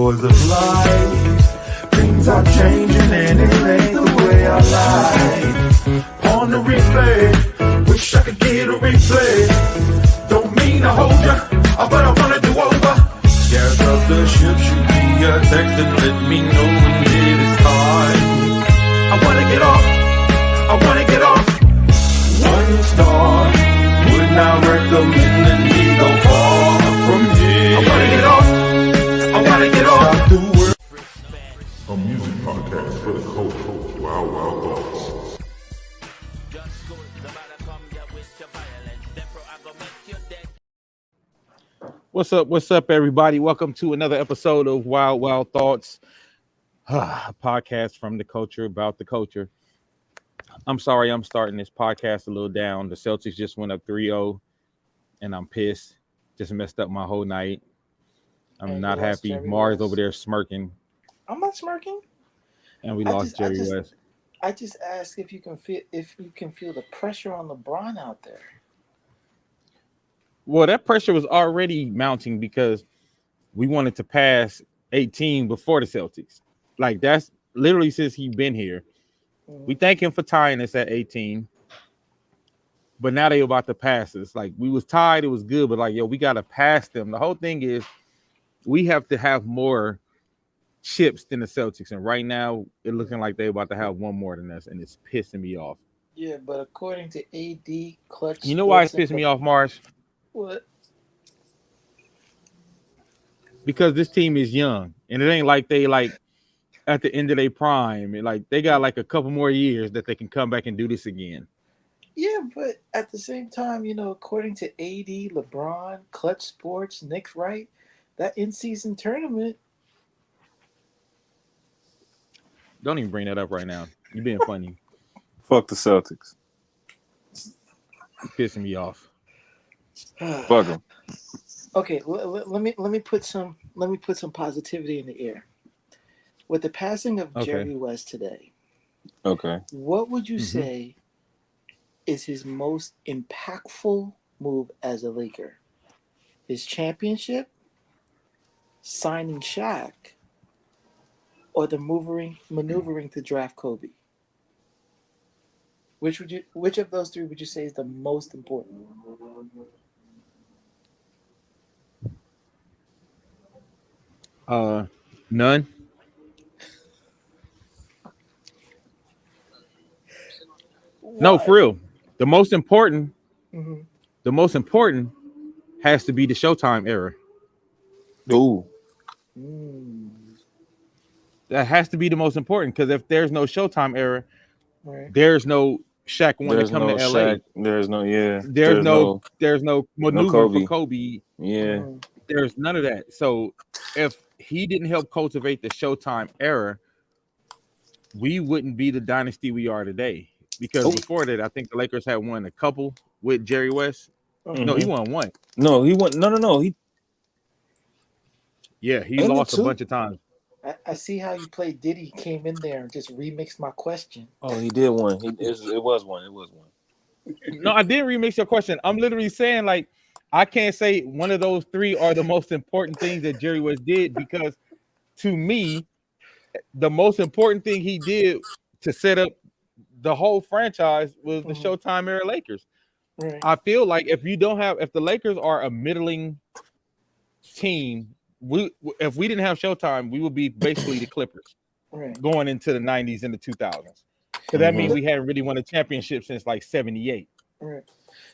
joys of life. Things are changing and it ain't the way I like. On the replay, wish I could get a replay. Don't mean to hold ya, but I wanna do over. Gas up the ship, shoot me a text and let me know when it is time. I wanna get off, I wanna get off. 1 star, would not recommend that we go far from here. I wanna get off, I wanna get off. Stop the world. A music podcast for the culture. Wild, wild thoughts. What's up, everybody? Welcome to another episode of Wild, Wild Thoughts, a podcast from the culture about the culture. I'm sorry I'm starting this podcast a little down. The Celtics just went up 3-0, and I'm pissed. Just messed up my whole night. I'm not happy. Jerry Mars West over there smirking. I'm not smirking. And we lost Jerry West. I just asked if you can feel the pressure on LeBron out there. Well, that pressure was already mounting because we wanted to pass 18 before the Celtics. Like, that's literally since he's been here. We thank him for tying us at 18. But now they about to pass us. Like, we was tied, it was good, but like, yo, we got to pass them. The whole thing is we have to have more chips than the Celtics. And right now, it's looking like they're about to have one more than us, and it's pissing me off. Yeah, but according to AD, clutch. You know why it's pissing me off, Mars? What? Because this team is young, and it ain't like they like at the end of their prime. And like they got like a couple more years that they can come back and do this again. Yeah, but at the same time, you know, according to AD, LeBron, Clutch Sports, Nick Wright, that in-season tournament. Don't even bring that up right now. You're being funny. Fuck the Celtics. You're pissing me off. Fuck them. Okay, let me put some positivity in the air. With the passing of Jerry West today, what would you say is his most impactful move as a Laker? His championship, signing Shaq, or the maneuvering to draft Kobe? Which of those three would you say is the most important? None. Why? No, for real. The most important has to be the Showtime era. Ooh. That has to be the most important, because if there's no Showtime era, right, there's no Shaq one to come to LA. Shaq. There's no maneuver for Kobe. Yeah. There's none of that. So if he didn't help cultivate the Showtime era, we wouldn't be the dynasty we are today. Because before that, I think the Lakers had won a couple with Jerry West. No, he won one. No, he won. No. He lost a bunch of times. I see how you played Diddy, came in there and just remixed my question. Oh, he did one. It was one. No, I didn't remix your question. I'm literally saying, like, I can't say one of those three are the most important things that Jerry West did, because to me, the most important thing he did to set up the whole franchise was the Showtime era Lakers. Right. I feel like if the Lakers are a middling team, if we didn't have Showtime, we would be basically the Clippers going into the 90s and the 2000s. So that means we hadn't really won a championship since like 78. Right.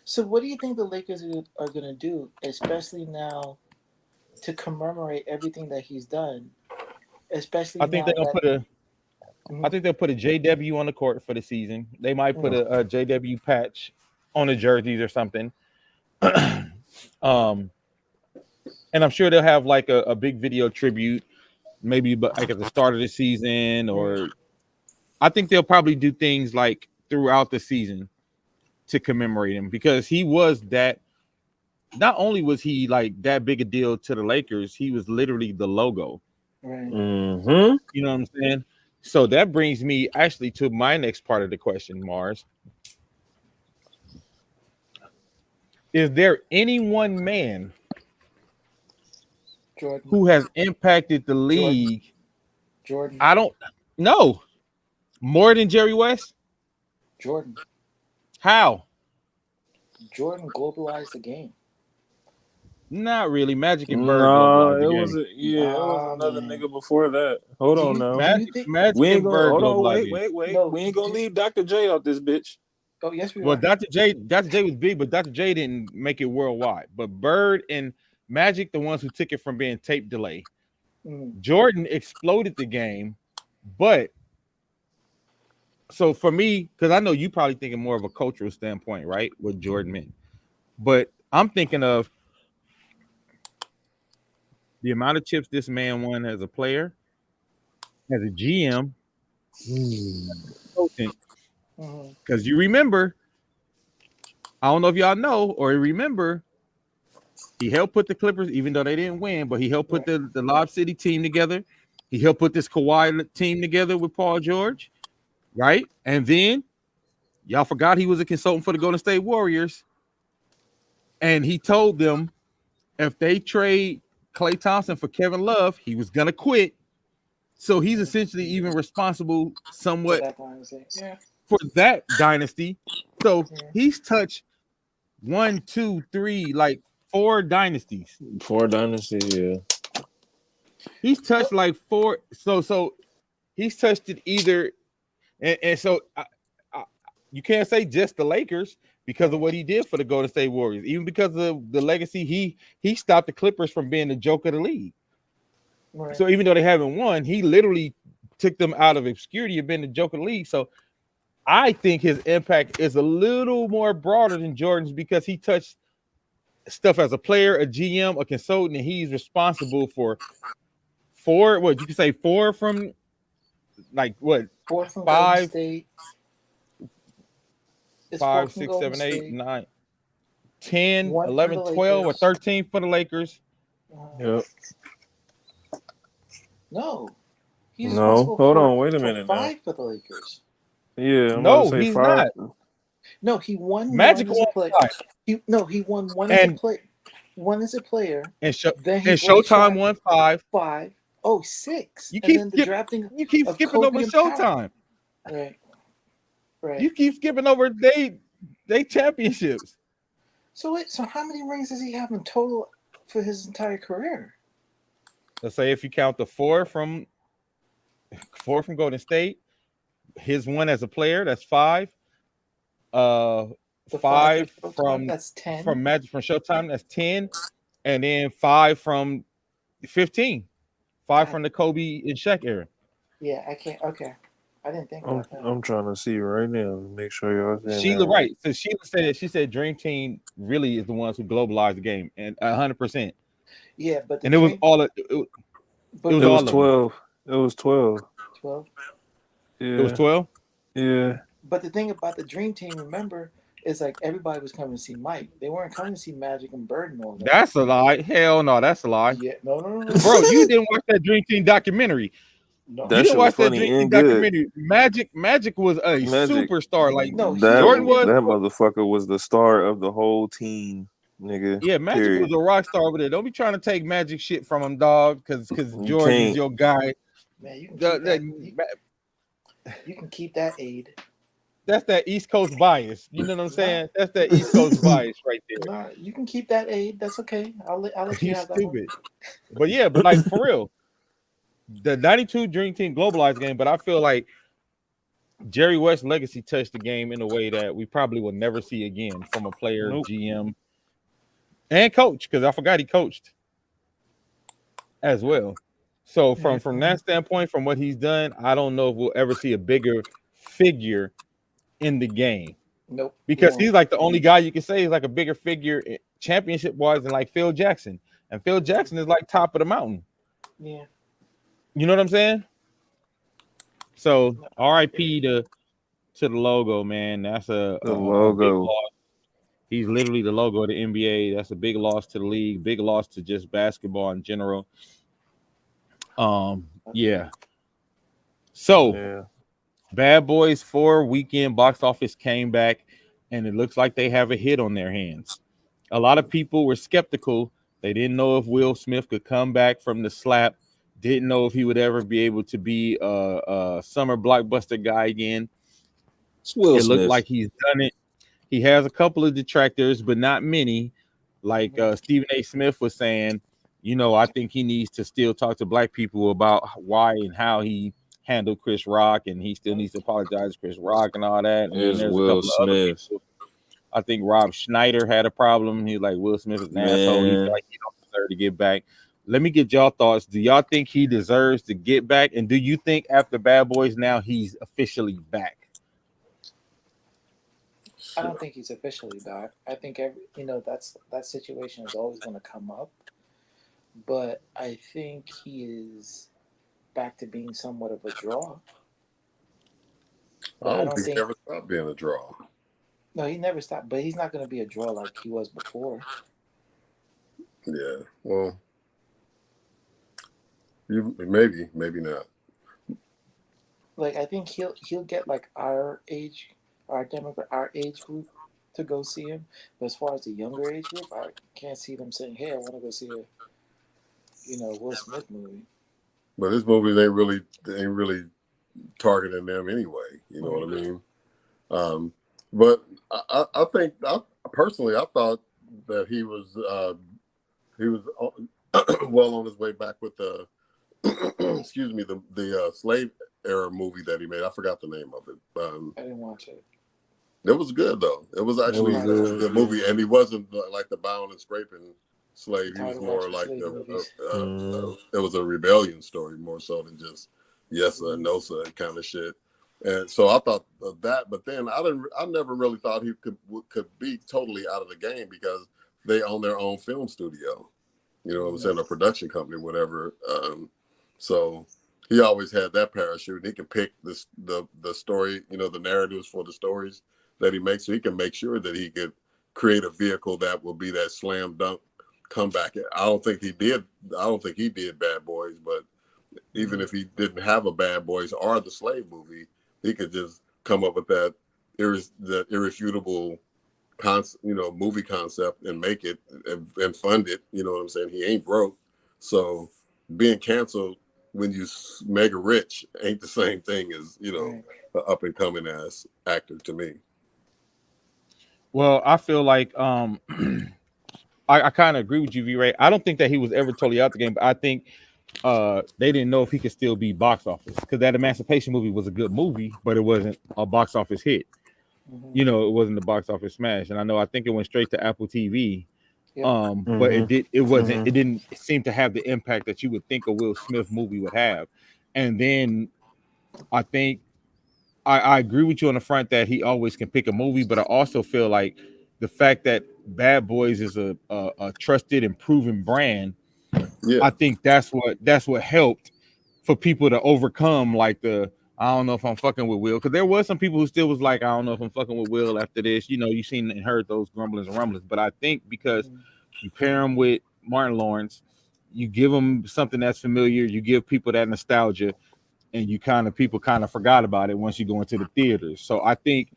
So what do you think the Lakers are going to do, especially now, to commemorate everything that he's done? Especially I think they'll put a JW on the court for the season. They might put a JW patch on the jerseys or something. And I'm sure they'll have like a big video tribute, maybe like at the start of the season, or I think they'll probably do things like throughout the season to commemorate him, because he was that. Not only was he like that big a deal to the Lakers, he was literally the logo. Right. You know what I'm saying? So that brings me actually to my next part of the question, Mars. Is there any one man Jordan. who has impacted the league. Jordan. I don't know. More than Jerry West? Jordan. How? Jordan globalized the game. Not really. Magic and Bird globalized the game. It was another nigga before that. Hold on now. Magic we ain't and gonna Bird hold on. globalized. Wait. No, we ain't gonna leave Dr. J out this bitch. Oh yes, we well, are. Dr. J was big, but Dr. J didn't make it worldwide. But Bird and Magic, the ones who took it from being tape delay. Jordan exploded the game, but so for me, because I know you probably thinking more of a cultural standpoint, right? What Jordan meant, but I'm thinking of the amount of chips this man won as a player, as a GM, because you remember, I don't know if y'all know or remember, he helped put the Clippers, even though they didn't win, but he helped put the Lob City team together. He helped put this Kawhi team together with Paul George, right? And then y'all forgot he was a consultant for the Golden State Warriors. And he told them if they trade Klay Thompson for Kevin Love, he was going to quit. So he's essentially even responsible somewhat for that dynasty. So he's touched 1, 2, 3, like 4 dynasties. 4 dynasties, yeah. He's touched like 4. So he's touched it either. And so you can't say just the Lakers because of what he did for the Golden State Warriors. Even because of the legacy, he stopped the Clippers from being the joke of the league. Right. So even though they haven't won, he literally took them out of obscurity and been the joke of the league. So I think his impact is a little more broader than Jordan's because he touched stuff as a player, a GM, a consultant, and he's responsible for 4. What you can say 4 from like what 4 from 5, State. 5, 6, 7, 8, 9, 10, 11, 12, or 13 for the Lakers. Yep. No. He's hold on, wait a minute. 5 for the Lakers. Yeah, no, he's 5. Not. No, he won Magic one as a player. He won one as a player. One as a player. And Showtime won 5. 5. Oh, 6. You keep drafting. You keep skipping over Showtime. Right. Right. You keep skipping over they championships. So how many rings does he have in total for his entire career? Let's say if you count the 4 from Golden State, his one as a player, that's 5. 5 from that's 10. From Magic from Showtime, that's 10, and then 5 from 15. 5 from the Kobe and Shaq era. Yeah, I can't. Okay, I didn't think about that. I'm trying to see right now to make sure y'all saying Sheila, that. right? So she said Dream Team really is the ones who globalized the game, and 100%. Yeah, but it was all. It was 12. It was 12. 12. Yeah. It was 12. Yeah. But the thing about the Dream Team, remember, is like everybody was coming to see Mike. They weren't coming to see Magic and Bird and all that. That's a lie. Hell no, that's a lie. Yeah, no. Bro, you didn't watch that Dream Team documentary. No. That you didn't watch that funny Dream Team and good. documentary. Magic was a superstar. Like Jordan was. That motherfucker was the star of the whole team, nigga. Yeah, Magic was a rock star over there. Don't be trying to take Magic shit from him, dog, because Jordan is your guy. Man, you can keep that aid. That's that East Coast bias. You know what I'm saying? That's that East Coast bias right there. Nah, you can keep that aid. That's okay. I'll let you have that. Stupid. But yeah, but like for real, the 92 Dream Team globalized game, but I feel like Jerry West's legacy touched the game in a way that we probably will never see again from a player, GM, and coach, because I forgot he coached as well. So from that standpoint, from what he's done, I don't know if we'll ever see a bigger figure in the game. Nope. Because he's like the only guy you can say is like a bigger figure championship wise than like Phil Jackson. And Phil Jackson is like top of the mountain. Yeah. You know what I'm saying? So RIP to the logo, man. That's the logo. He's literally the logo of the NBA. That's a big loss to the league, big loss to just basketball in general. Yeah. So Bad Boys 4 weekend box office came back, and it looks like they have a hit on their hands. A lot of people were skeptical They didn't know if Will Smith could come back from the slap. Didn't know if he would ever be able to be a summer blockbuster guy again. It's Will It looked Smith. like he's done it. He has a couple of detractors, but not many. Like Stephen A. Smith was saying, I think he needs to still talk to black people about why and how he handled Chris Rock, and he still needs to apologize to Chris Rock and all that. And then there's a couple of other people. I think Rob Schneider had a problem. He's like, Will Smith is an asshole. He felt like he don't deserve to get back. Let me get y'all thoughts. Do y'all think he deserves to get back? And do you think after Bad Boys now he's officially back? I don't think he's officially back. I think that situation is always going to come up, but I think he is back to being somewhat of a draw. I don't think he ever stopped being a draw. No, he never stopped, but he's not going to be a draw like he was before. Yeah, well, maybe not. Like I think he'll get like our age group to go see him. But as far as the younger age group, I can't see them saying, "Hey, I want to go see a Will Smith movie." But his movies ain't really targeting them anyway. You know what I mean? But I think personally, I thought that he was well on his way back with the excuse me the slave era movie that he made. I forgot the name of it. I didn't watch it. It was good though. It was actually a good movie, and he wasn't like the bound and scraping slave. He was more like it was a rebellion story more so than just yes sir, no sir kind of shit. And so I thought of that, but then I never really thought he could be totally out of the game because they own their own film studio. You know what I'm saying? A production company, whatever. So he always had that parachute. And he can pick the story, the narratives for the stories that he makes. So he can make sure that he could create a vehicle that will be that slam dunk comeback. I don't think he did Bad Boys, but even if he didn't have a Bad Boys or the slave movie, he could just come up with that irrefutable movie concept and make it and fund it. You know what I'm saying? He ain't broke. So being canceled when you mega rich ain't the same thing as, an up and coming ass actor to me. Well, I feel like I kind of agree with you, V-Ray. I don't think that he was ever totally out the game, but I think they didn't know if he could still be box office because that Emancipation movie was a good movie, but it wasn't a box office hit. It wasn't a box office smash. And I think it went straight to Apple TV. But it didn't seem to have the impact that you would think a Will Smith movie would have. And then I think I agree with you on the front that he always can pick a movie, but I also feel like the fact that Bad Boys is a trusted and proven brand, I think that's what helped for people to overcome like I don't know if I'm fucking with Will, because there was some people who still was like, I don't know if I'm fucking with Will after this. You seen and heard those grumblings and rumblings, but I think because you pair him with Martin Lawrence, you give him something that's familiar, you give people that nostalgia, and people kind of forgot about it once you go into the theaters. So I think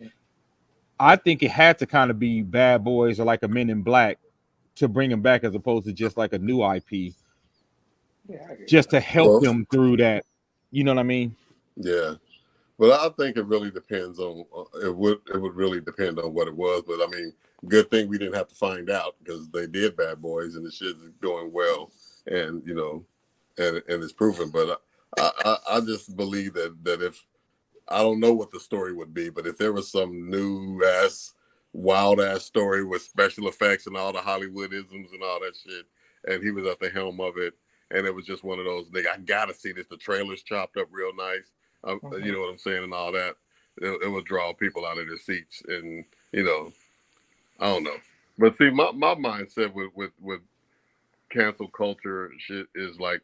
it had to kind of be Bad Boys or like a Men in Black to bring him back as opposed to just like a new IP, just to help them through that. You know what I mean? Yeah. But I think it really depends on it would really depend on what it was. But I mean, good thing we didn't have to find out because they did Bad Boys and the shit is going well, and and it's proven. But I just believe that if I don't know what the story would be, but if there was some new ass wild ass story with special effects and all the Hollywoodisms and all that shit, and he was at the helm of it, and it was just one of those nigga, I gotta see this. The trailer's chopped up real nice. You know what I'm saying, and all that. It would draw people out of their seats, and I don't know. But see, my mindset with cancel culture shit is like,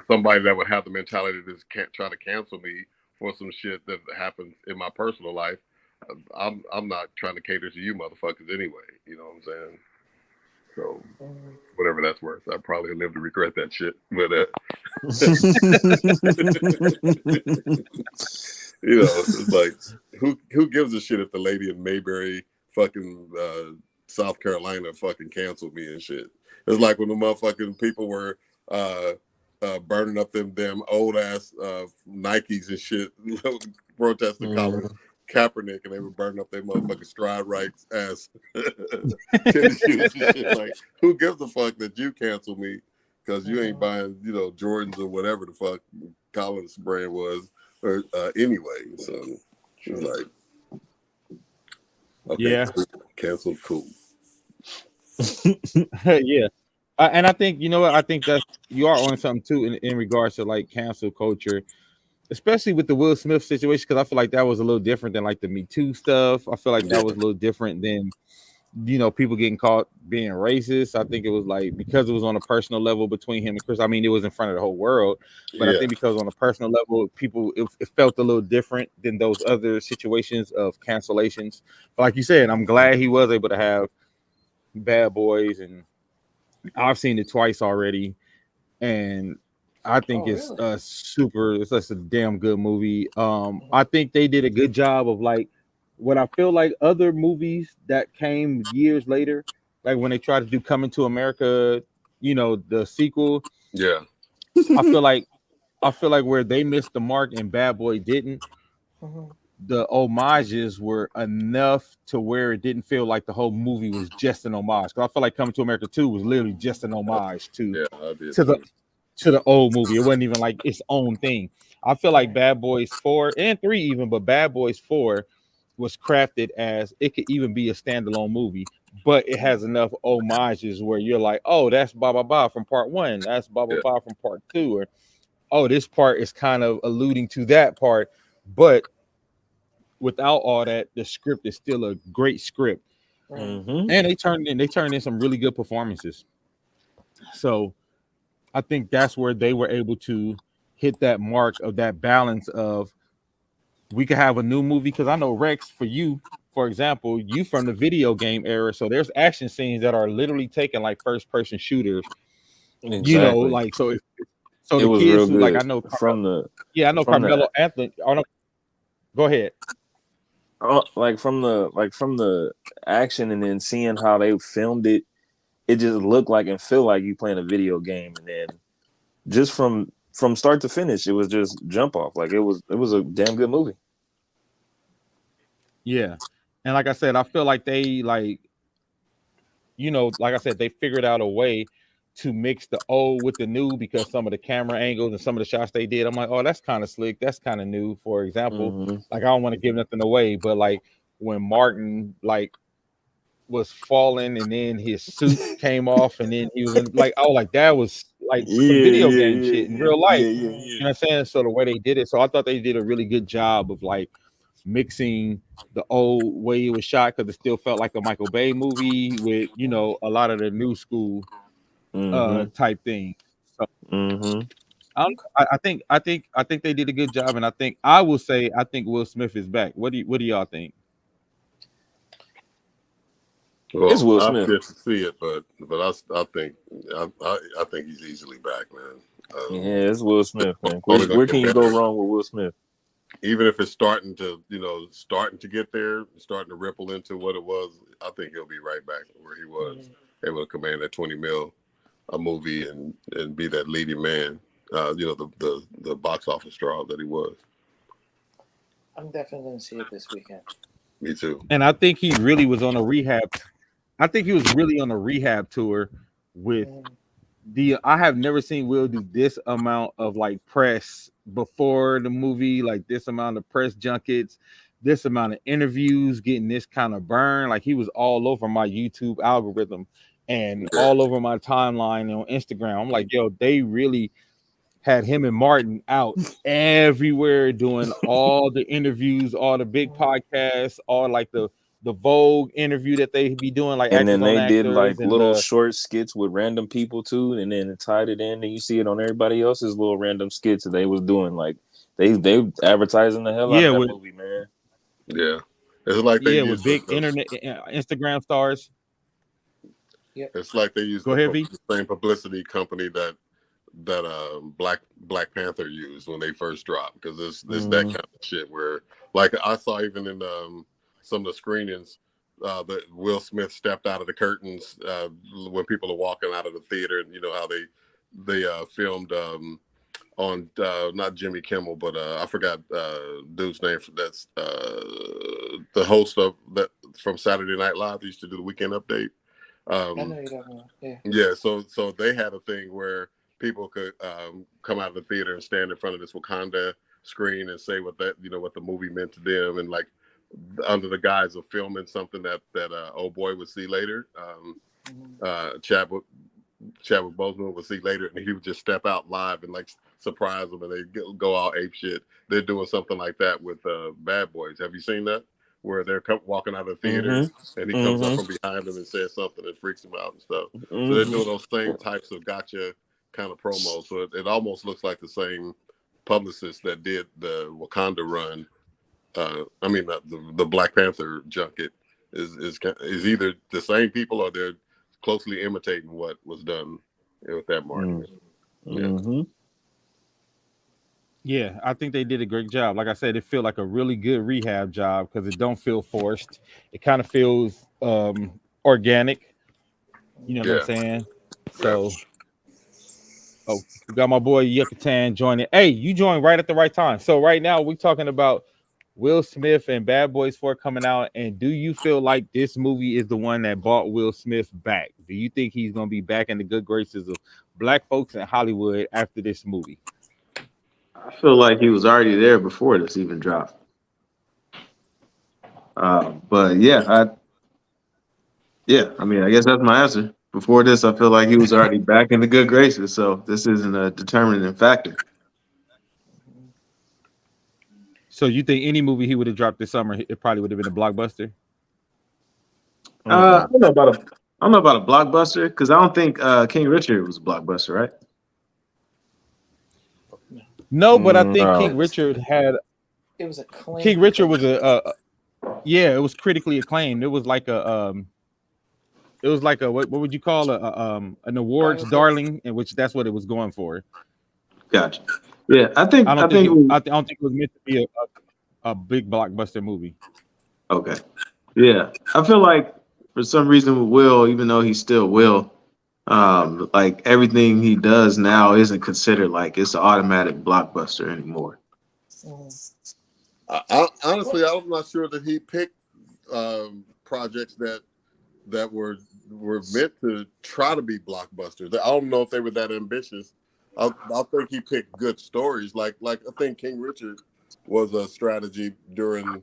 somebody that would have the mentality to just can't try to cancel me for some shit that happens in my personal life. I'm not trying to cater to you motherfuckers anyway. You know what I'm saying? So whatever that's worth, I probably live to regret that shit. But it's like who gives a shit if the lady in Mayberry fucking South Carolina fucking canceled me and shit. It's like when the motherfucking people were burning up them damn old ass Nikes and shit, protesting Colin Kaepernick, and they were burning up their motherfucking Stride Rights ass tennis shoes and shit. Like, who gives a fuck that you cancel me because you ain't buying, Jordans or whatever the fuck Colin's brand was, or anyway. So she's like, okay, yeah, cool. Canceled, cool. yeah. And I think what I think that you are on something too in regards to like cancel culture, especially with the Will Smith situation, because I feel like that was a little different than like the Me Too stuff. I feel like that was a little different than people getting caught being racist. I think it was like because it was on a personal level between him and Chris. I mean, it was in front of the whole world, but I think because on a personal level, people it felt a little different than those other situations of cancellations. But like you said, I'm glad he was able to have Bad Boys, and I've seen it twice already, and I think it's it's a damn good movie. I think they did a good job of like what I feel like other movies that came years later, like when they tried to do Coming to America, the sequel. Yeah. I feel like where they missed the mark and Bad Boy didn't, the homages were enough to where it didn't feel like the whole movie was just an homage. Because I feel like Coming to America 2 was literally just an homage to the old movie. It wasn't even like its own thing. I feel like Bad Boys 4 and 3 even, but Bad Boys 4 was crafted as it could even be a standalone movie, but it has enough homages where you're like, oh, that's blah blah blah from part 1, that's blah blah blah from part 2, or oh, this part is kind of alluding to that part, but without all that, the script is still a great script. And they turned in some really good performances. So I think that's where they were able to hit that mark of that balance of we could have a new movie, because I know Rex, for you, for example, you from the video game era, so there's action scenes that are literally taken like first person shooters. Exactly. Like so. It the was kids real who good. like I know Carmelo Anthony. Go ahead. Like from the action, and then seeing how they filmed it, it just looked like and feel like you playing a video game, and then just from start to finish, it was just jump off. Like it was a damn good movie. Yeah, and like I said, I feel like they like I said, they figured out a way to mix the old with the new, because some of the camera angles and some of the shots they did, I'm like, oh, that's kind of slick, that's kind of new. For example, like I don't want to give nothing away, but like when Martin like was falling and then his suit came off and then he was in, like, oh, like that was like some video game shit in real life. You know what I'm saying? So the way they did it, so I thought they did a really good job of like mixing the old way it was shot, because it still felt like a Michael Bay movie with a lot of the new school type thing. So I think they did a good job, and I will say I think Will Smith is back. What do y'all think? Well, it's Will Smith. I'm good to see it, but I think he's easily back, man. It's Will Smith, man. Where can you go wrong with Will Smith? Even if it's starting to get there, starting to ripple into what it was, I think he'll be right back where he was, able to command that 20 mil a movie and be that leading man. The box office draw that he was. I'm definitely going to see it this weekend. Me too. And I think he really was on a rehab. I think he was really on a rehab tour with I have never seen Will do this amount of like press before the movie, like this amount of press junkets, this amount of interviews, getting this kind of burn. Like he was all over my YouTube algorithm and all over my timeline on Instagram. I'm like, yo, they really had him and Martin out everywhere doing all the interviews, all the big podcasts, all like the Vogue interview that they be doing, like, and then they did like little short skits with random people too, and then it tied it in, and you see it on everybody else's little random skits that they was doing. Like they advertising the hell out of that movie, man. Yeah, it's like they with big internet Instagram stars. Yeah, it's like they use the same publicity company that Black Panther used when they first dropped, because it's that kind of shit where, like, I saw even in some of the screenings, that Will Smith stepped out of the curtains when people are walking out of the theater, and you know how they filmed on not Jimmy Kimmel, but I forgot dude's name. That's the host of that from Saturday Night Live. He used to do the Weekend Update. I know you don't know. Yeah. Yeah. So they had a thing where people could come out of the theater and stand in front of this Wakanda screen and say what the movie meant to them, and like under the guise of filming something that old boy would see later. Chadwick Boseman would see later, and he would just step out live and like surprise them, and they go all ape shit. They're doing something like that with Bad Boys. Have you seen that? Where they're walking out of the theater, and he comes up from behind them and says something that freaks them out and stuff. So they're doing those same types of gotcha kind of promos. So it almost looks like the same publicist that did the Wakanda run. I mean, the Black Panther junket is either the same people or they're closely imitating what was done with that marketing. Yeah, I think they did a great job. Like I said, it feels like a really good rehab job because it don't feel forced. It kind of feels organic. You know what I'm saying? So, we got my boy Yucatan joining. Hey, you joined right at the right time. So right now we're talking about Will Smith and Bad Boys 4 coming out. And do you feel like this movie is the one that brought Will Smith back? Do you think he's going to be back in the good graces of black folks in Hollywood after this movie? I feel like he was already there before this even dropped. But yeah, I mean, I guess that's my answer. Before this, I feel like he was already back in the good graces. So this isn't a determining factor. So you think any movie he would have dropped this summer, it probably would have been a blockbuster? I don't know about a blockbuster because I don't think King Richard was a blockbuster, right? No, but I think King Richard had. It was acclaimed. King Richard was it was critically acclaimed. It was like a what would you call an awards darling, in which that's what it was going for. Gotcha. Yeah, I don't think it was meant to be a big blockbuster movie. Okay. Yeah, I feel like for some reason with Will, even though he's still Will, like everything he does now isn't considered like it's an automatic blockbuster anymore. Honestly, I'm not sure that he picked projects that were meant to try to be blockbusters. I don't know if they were that ambitious. I think he picked good stories. Like I think King Richard was a strategy during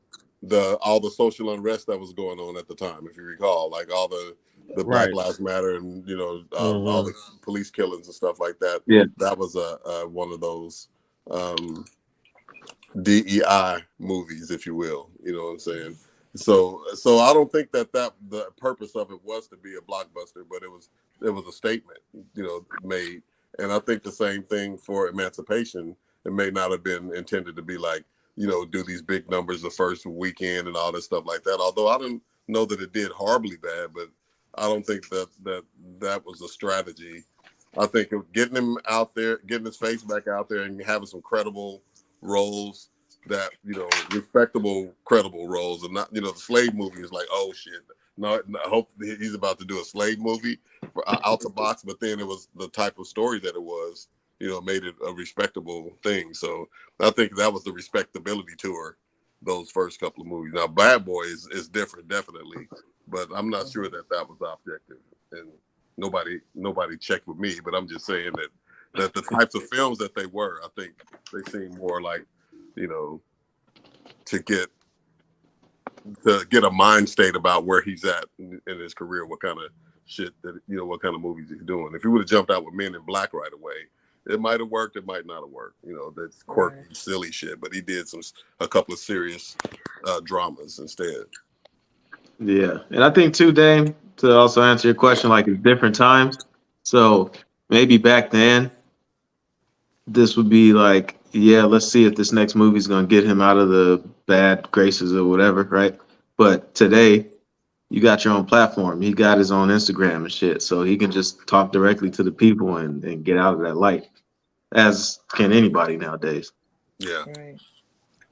all the social unrest that was going on at the time, if you recall, like all the Black Lives Matter and all the police killings and stuff like that. Yeah, that was one of those DEI movies, if you will. You know what I'm saying? So I don't think that the purpose of it was to be a blockbuster, but it was a statement, made. And I think the same thing for Emancipation. It may not have been intended to be like, do these big numbers the first weekend and all this stuff like that. Although I didn't know that it did horribly bad, but I don't think that was a strategy. I think getting him out there, getting his face back out there and having some credible roles that, respectable, credible roles, and not, the slave movie is like, oh shit. No, I hope he's about to do a slave movie out the box, but then it was the type of story that it was, made it a respectable thing. So I think that was the respectability tour, those first couple of movies. Now, Bad Boys is different, definitely, but I'm not sure that was objective. And nobody checked with me, but I'm just saying that the types of films that they were, I think they seem more like, to get a mind state about where he's at in his career, what kind of shit that, what kind of movies he's doing. If he would have jumped out with Men in Black right away, it might have worked, it might not have worked. That's quirky, silly shit, but he did a couple of serious dramas instead. Yeah, and I think too, Dame, to also answer your question, like it's different times. So maybe back then, this would be like, yeah, let's see if this next movie is going to get him out of the bad graces or whatever, right? But today, you got your own platform. He got his own Instagram and shit, so he can just talk directly to the people and get out of that light, as can anybody nowadays. Yeah.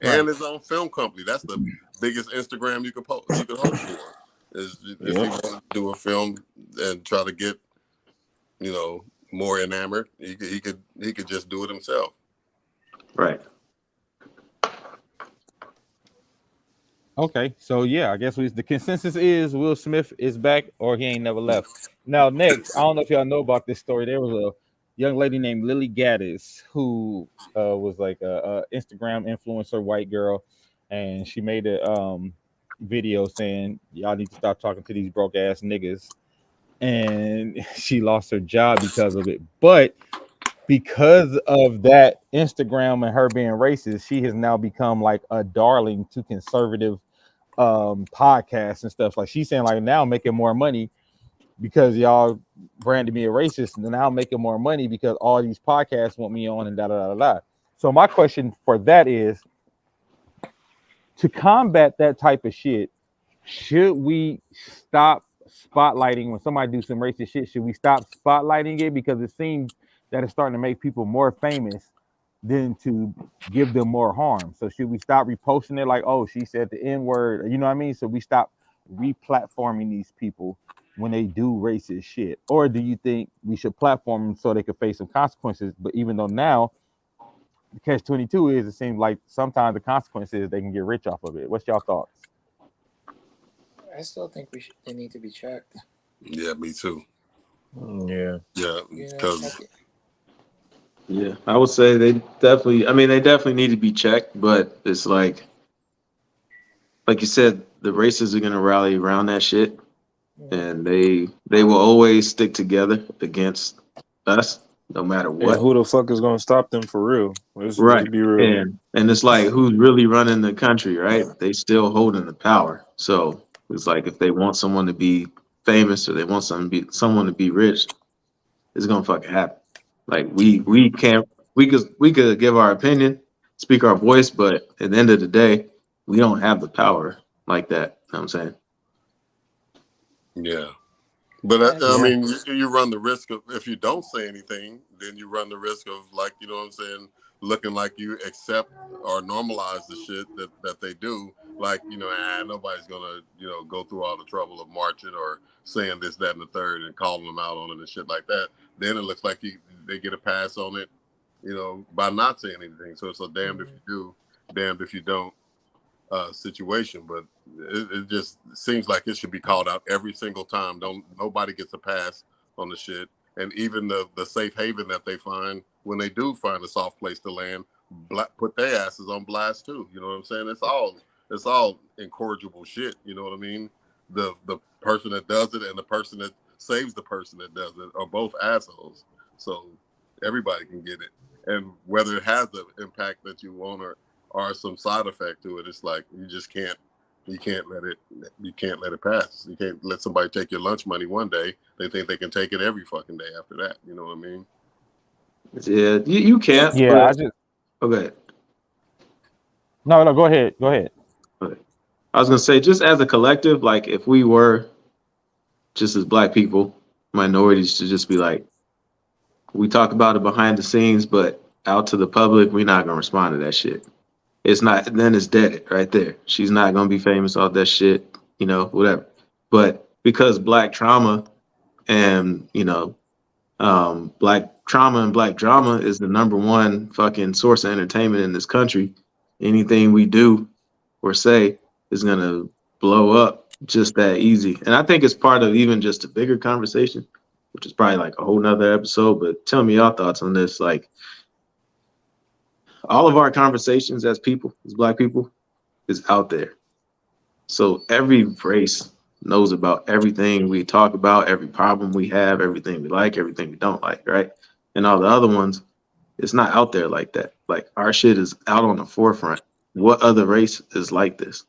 And his own film company. That's the biggest Instagram you could hope for. Is if he want to do a film and try to get, more enamored, he could just do it himself. Right. Okay, so yeah, I guess the consensus is Will Smith is back or he ain't never left. Now, next, I don't know if y'all know about this story. There was a young lady named Lily Gaddis who was like a Instagram influencer, white girl, and she made a video saying y'all need to stop talking to these broke ass niggas, and she lost her job because of it. But because of that Instagram and her being racist, she has now become like a darling to conservative podcasts and stuff. Like she's saying, like now I'm making more money because y'all branded me a racist, and now I'm making more money because all these podcasts want me on and da da da da. So my question for that is, to combat that type of shit, should we stop spotlighting when somebody do some racist shit? Should we stop spotlighting it because it seems that it's starting to make people more famous than to give them more harm? So should we stop reposting it like, oh, she said the N-word, you know what I mean? So we stop replatforming these people when they do racist shit? Or do you think we should platform them so they could face some consequences? But even though now the catch-22 is, it seems like sometimes the consequences they can get rich off of it. What's y'all thoughts? I still think they need to be checked. Yeah, me too. Yeah, because Yeah, I would say they definitely need to be checked, but it's like you said, the racists are gonna rally around that shit, and they will always stick together against us, no matter and what. who the fuck is gonna stop them for real? Let's Right. be real. And it's like, who's really running the country, right? They still holding the power. So it's like, if they want someone to be famous or they want someone to be rich, it's gonna fucking happen. Like we can't we could give our opinion, speak our voice, but at the end of the day, we don't have the power like that. You know what I'm saying? yeah. But I mean, you run the risk of, if you don't say anything, then you run the risk of, like, you know what I'm saying, looking like you accept or normalize the shit that they do. Like, nobody's gonna, go through all the trouble of marching or saying this, that, and the third and calling them out on it and shit like that. Then it looks like they get a pass on it, by not saying anything. So it's a damned if you do, damned if you don't situation. But it just seems like it should be called out every single time. Nobody gets a pass on the shit. And even the safe haven that they find when they do find a soft place to land, put their asses on blast too. You know what I'm saying? It's all incorrigible shit. You know what I mean? The person that does it and the person that saves the person that does it are both assholes. So everybody can get it. And whether it has the impact that you want or some side effect to it, it's like you can't let it pass. You can't let somebody take your lunch money one day. They think they can take it every fucking day after that. You know what I mean? Yeah, you can't. Yeah, but, I just okay. No, go ahead. Okay. I was gonna say, just as a collective, like if we were just as Black people, minorities, to just be like, we talk about it behind the scenes, but out to the public, we're not gonna respond to that shit. It's not, then it's dead right there. She's not gonna be famous, all that shit, whatever. But because Black trauma and Black trauma and Black drama is the number one fucking source of entertainment in this country, anything we do or say is gonna blow up just that easy. And I think it's part of even just a bigger conversation, which is probably like a whole nother episode. But tell me your thoughts on this. Like, all of our conversations as people, as Black people, is out there. So every race knows about everything we talk about, every problem we have, everything we like, everything we don't like, right? And all the other ones, it's not out there like that. Like, our shit is out on the forefront. What other race is like this?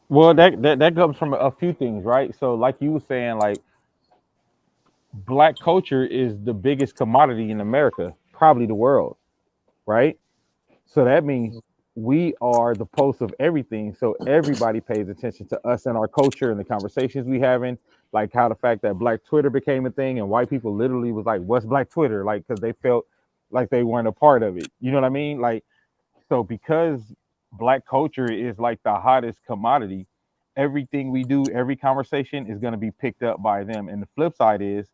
Well, that comes from a few things, right? So, like you were saying, like Black culture is the biggest commodity in America, probably the world, right? So that means we are the pulse of everything. So everybody pays attention to us and our culture and the conversations we having, like how the fact that Black Twitter became a thing and white people literally was like, "What's Black Twitter?" Like, because they felt like they weren't a part of it. You know what I mean? Like, so because Black culture is like the hottest commodity. Everything we do, every conversation is going to be picked up by them. And the flip side is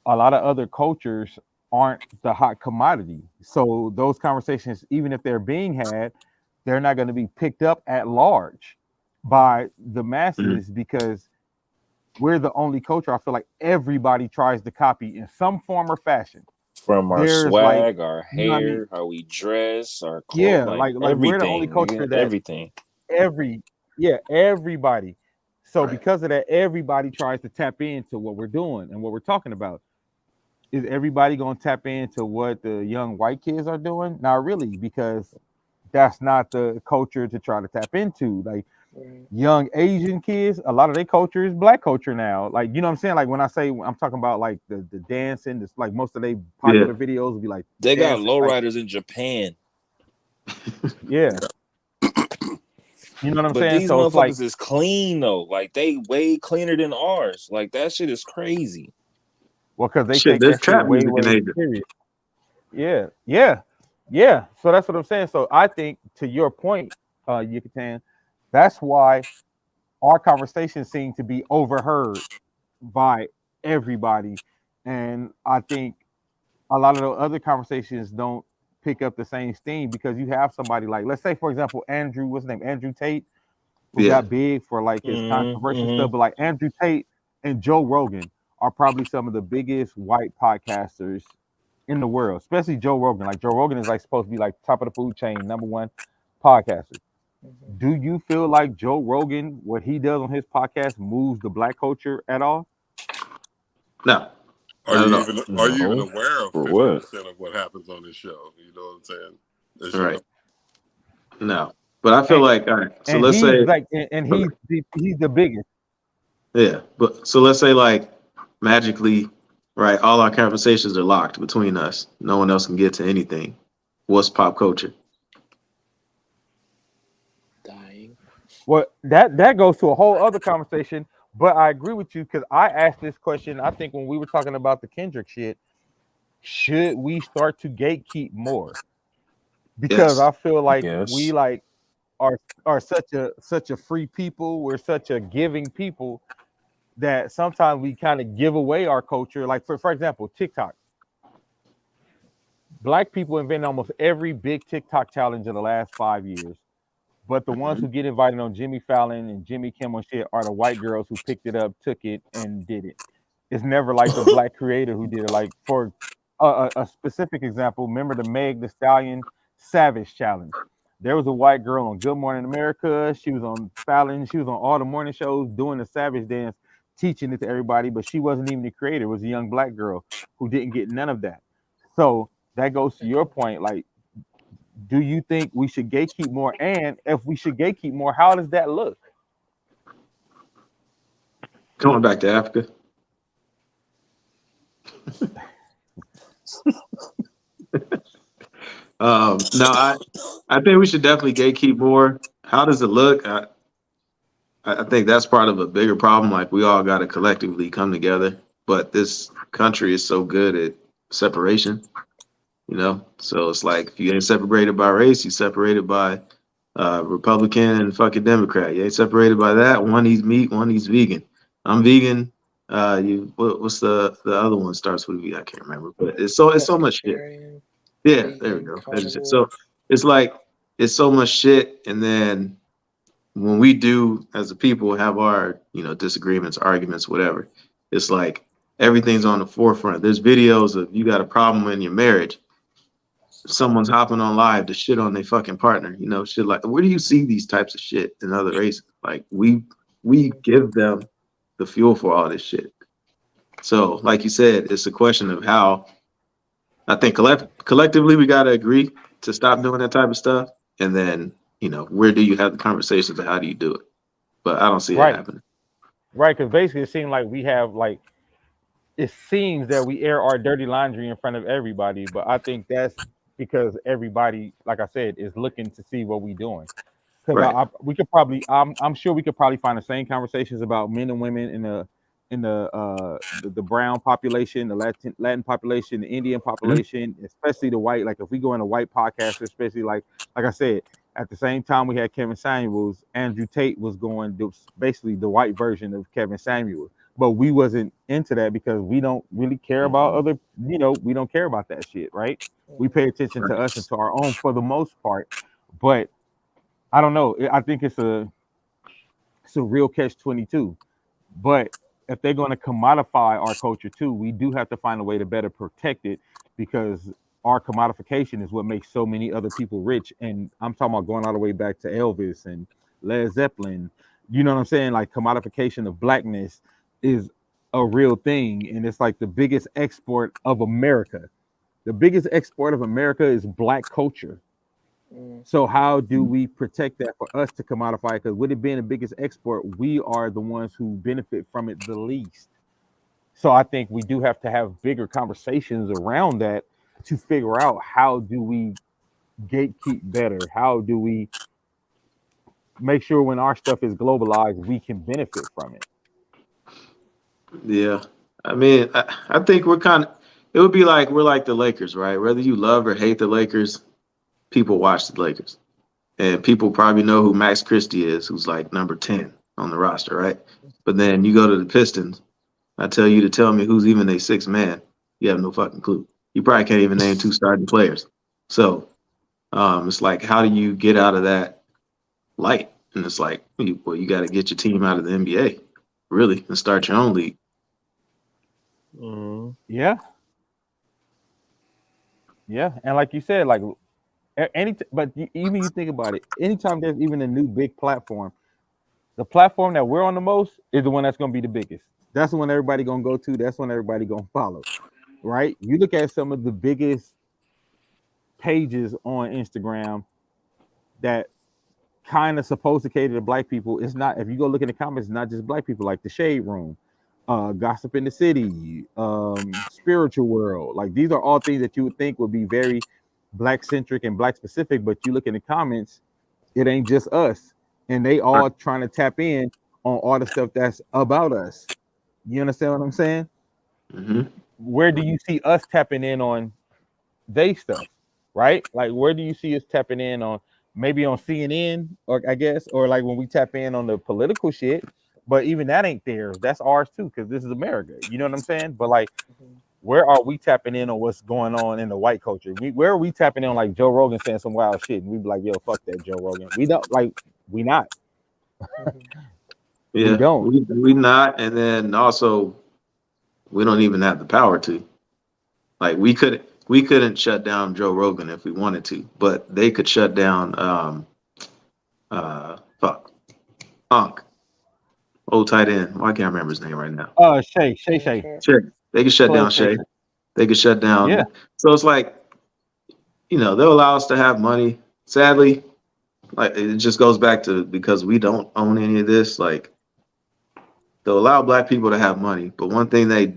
a lot of other cultures aren't the hot commodity. So those conversations, even if they're being had, they're not going to be picked up at large by the masses because we're the only culture I feel like everybody tries to copy in some form or fashion. From our There's like, swag, our you know what I mean? hair, how we dress, our clothes, Yeah, like like we're the only everything, culture nigga, that everything. everybody. So because of that, everybody tries to tap into what we're doing and what we're talking about. Is everybody going to tap into what the young white kids are doing? Not really, because that's not the culture to try to tap into. Like young Asian kids, a lot of their culture is black culture now. Like, you know what I'm saying? Like when I say I'm talking about like the dancing, this like most of their popular videos will be like they got dancing, like, lowriders in Japan. yeah. You know what I'm But saying? these So it's like, motherfuckers is clean though. Like they way cleaner than ours. Like that shit is crazy. well, because they Shit, take there's that shit trap way, music in way Asia. serious. Yeah. So that's what I'm saying. So I think to your point, Yucatan, that's why our conversations seem to be overheard by everybody. And I think a lot of the other conversations don't pick up the same steam because you have somebody like, let's say, for example, Andrew, what's his name? Andrew Tate, who got big for like his controversial stuff. But like Andrew Tate and Joe Rogan are probably some of the biggest white podcasters in the world, especially Joe Rogan. Like Joe Rogan is like supposed to be like top of the food chain, number one podcaster. Do you feel like Joe Rogan, what he does on his podcast, moves the black culture at all? No. Are you even aware of For 50% of what happens on this show? You know what I'm saying? Right. No. But I feel like, all right, so let's say like, and he's the biggest. Yeah, but so let's say like magically, right? All our conversations are locked between us. No one else can get to anything. What's pop culture? Dying. Well, that goes to a whole other conversation. But I agree with you because I asked this question. I think when we were talking about the Kendrick shit, should we start to gatekeep more? Because Yes. I feel like we Yes. like are such a free people. We're such a giving people that sometimes we kind of give away our culture. Like for example, TikTok. Black people invented almost every big TikTok challenge in the last 5 years. But the ones who get invited on Jimmy Fallon and Jimmy Kimmel shit are the white girls who picked it up, took it, and did it. It's never like the black creator who did it. Like for a specific example, remember the Meg the Stallion Savage Challenge? There was a white girl on Good Morning America. She was on Fallon. She was on all the morning shows doing the Savage dance, teaching it to everybody. But she wasn't even the creator. It was a young black girl who didn't get none of that. So that goes to your point. Like, do you think we should gatekeep more? And if we should gatekeep more, how does that look? Going back to Africa. No, I think we should definitely gatekeep more. How does it look? I think that's part of a bigger problem. Like we all got to collectively come together. But this country is so good at separation, you know. So it's like if you ain't separated by race, you separated by Republican and fucking Democrat. You ain't separated by that. One eats meat, one eats vegan. I'm vegan. What's the other one starts with V? I can't remember. But it's so much shit. Yeah, there we go. That's it. So it's like it's so much shit, and then when we do as a people have our disagreements, arguments, whatever, it's like everything's on the forefront. There's videos of you got a problem in your marriage, someone's hopping on live to shit on their fucking partner, shit like where do you see these types of shit in other races? Like we give them the fuel for all this shit. So like you said, it's a question of how I think collectively we got to agree to stop doing that type of stuff, and then where do you have the conversations and how do you do it? But I don't see it happening. Right, because basically it seems like we have it seems that we air our dirty laundry in front of everybody, but I think that's because everybody, like I said, is looking to see what we're doing. Because we could probably, I'm sure we could probably find the same conversations about men and women in the the brown population, the Latin population, the Indian population, especially the white. Like if we go into white podcasts, especially like I said, at the same time we had Kevin Samuels, Andrew Tate was going basically the white version of Kevin Samuels. But we wasn't into that because we don't really care about other, we don't care about that shit, right? We pay attention to us and to our own for the most part. But I don't know. I think it's a real catch-22. But if they're going to commodify our culture too, we do have to find a way to better protect it, because our commodification is what makes so many other people rich. And I'm talking about going all the way back to Elvis and Led Zeppelin. You know what I'm saying? Like commodification of blackness is a real thing. And it's like the biggest export of America. The biggest export of America is black culture. So how do we protect that for us to commodify? Because with it being the biggest export, we are the ones who benefit from it the least. So I think we do have to have bigger conversations around that to figure out how do we gatekeep better? How do we make sure when our stuff is globalized, we can benefit from it? Yeah. I mean, I think it would be like we're like the Lakers, right? Whether you love or hate the Lakers, people watch the Lakers. And people probably know who Max Christie is, who's like number 10 on the roster, right? But then you go to the Pistons, I tell you to tell me who's even a sixth man, you have no fucking clue. You probably can't even name 2 starting players. So it's like, how do you get out of that light? And it's like, well, you got to get your team out of the NBA, really, and start your own league. Yeah. Yeah. And like you said, like, but even you think about it, anytime there's even a new big platform, the platform that we're on the most is the one that's going to be the biggest. That's the one everybody going to go to. That's when everybody going to follow, right? You look at some of the biggest pages on Instagram that kind of supposed to cater to black people. It's not, if you go look in the comments, it's not just black people, like the Shade Room, Gossip in the City, Spiritual World. Like these are all things that you would think would be very black centric and black specific, but you look in the comments, it ain't just us, and they all trying to tap in on all the stuff that's about us. You understand what I'm saying? Mm-hmm. Where do you see us tapping in on they stuff, right? Like where do you see us tapping in on, maybe on CNN, or I guess, or like when we tap in on the political shit, but even that ain't theirs, that's ours too, because this is America. You know what I'm saying? But like, where are we tapping in on what's going on in the white culture? Where are we tapping in on, like Joe Rogan saying some wild shit, and we be like, yo, fuck that Joe Rogan. We don't, like, we not. Yeah, we don't. We not, and then also we don't even have the power to. Like we couldn't shut down Joe Rogan if we wanted to, but they could shut down Punk, old tight end. Well, I can't remember his name right now. Shay. They could shut down Shay. They could shut down. Yeah. So it's like, they'll allow us to have money. Sadly, like it just goes back to, because we don't own any of this. Like they'll allow black people to have money, but one thing they,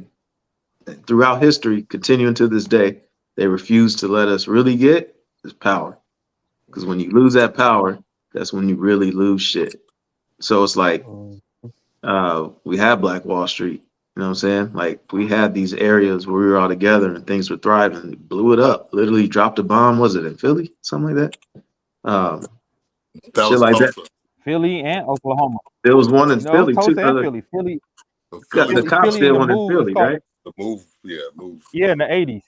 throughout history, continuing to this day, they refuse to let us really get is power. Because when you lose that power, that's when you really lose shit. So it's like we had Black Wall Street. You know what I'm saying? Like we had these areas where we were all together and things were thriving. They blew it up. Literally dropped a bomb. Was it in Philly? Something like that. That was like Tulsa. That. Philly and Oklahoma. There was one in Philly too. Philly. The cops did one in Philly, right? The move. Yeah, in the 80s.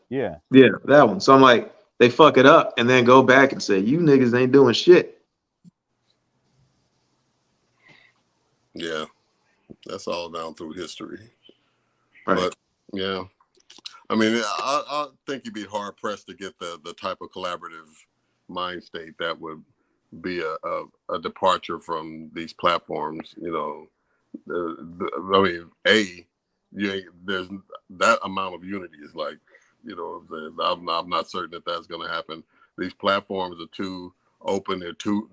Yeah, that one. So I'm like, they fuck it up and then go back and say, you niggas ain't doing shit. Yeah, that's all down through history. Right. But yeah, I mean, I think you'd be hard pressed to get the type of collaborative mind state that would be a departure from these platforms. I mean, there's that amount of unity is like, I'm not certain that that's going to happen. These platforms are too open.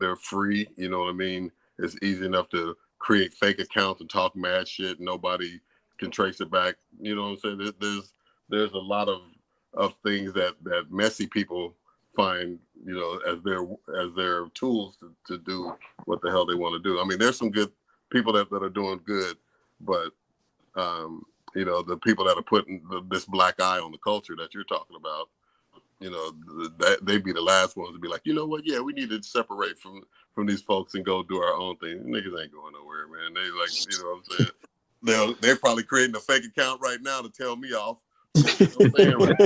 They're free. You know what I mean? It's easy enough to create fake accounts and talk mad shit. Nobody can trace it back. You know what I'm saying? There's a lot of things that messy people find, as their tools to do what the hell they want to do. I mean, there's some good people that are doing good, but you know, the people that are putting this black eye on the culture that you're talking about, you know, they'd be the last ones to be like, you know what? Yeah, we need to separate from these folks and go do our own thing. Niggas ain't going nowhere, man. They like, you know what I'm saying? They're probably creating a fake account right now to tell me off. You know what I'm